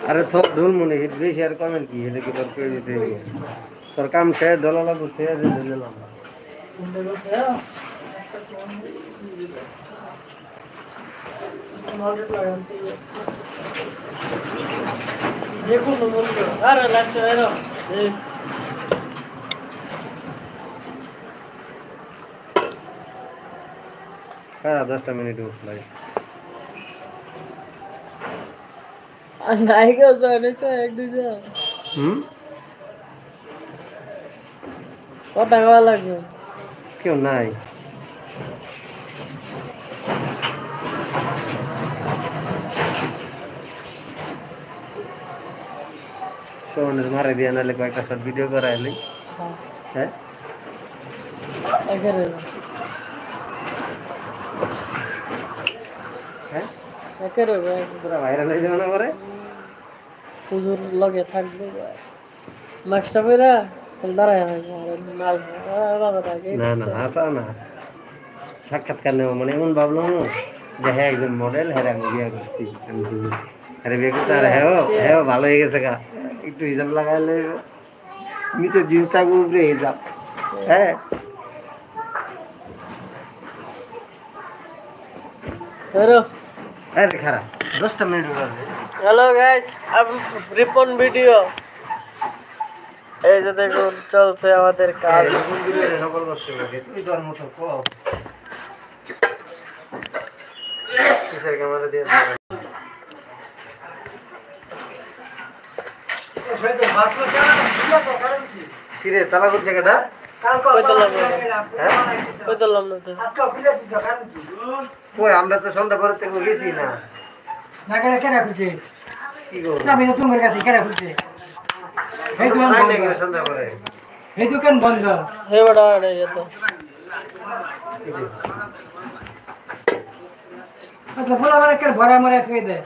अरे थोक ढोल मुने हिट भी शेयर कमेंट की है लेकिन कर देते हैं तर काम से दलाला को से दे देला देखो नंबर अरे लास्ट है ना करा 10 मिनट उठलाई नहीं का जाने से एक दिन पता वाला क्यों नहीं तो मारे दिया ना लेकिन एक शॉर्ट वीडियो कर रहा है हैं अगर हैं अगर पूरा वायरल हो जाना करे हुजूर लगे থাকবে মাস্টার বেরা দাঁড়ায় ना ना आसा ना साक्षात करने में मैंने उन बाबलों जो है एकदम मॉडल है रंग बिया करती अरे बेटा तार है वो ভালো হয়ে গেছে কা একটু হিসাব লাগাইলে নিচে জিনটা উপরে হিসাব হ্যাঁ हेलो अरे खरा 10 मिनट हो गए हेलो गाइस अब रिपन वीडियो এই যে দেখুন চলছে আমাদের কাজ নকল করতে হবে তুই তোর মতো কো কিসের ক্যামেরা দিয়ে কি রে তালা কোন জায়গাটা কই তোলাম না তো কই আমরা তো সন্ধ্যা পরে থেকে গেছি না না কেন কেন খুঁজে কি গো চাবি তো তোমার কাছে কেন খুঁজে এই দোকান বন্ধ সন্ধ্যা পরে এই দোকান বন্ধ হে বড় আড়ে যেত আচ্ছা বলা মানে কেন ভরা মরে থই দে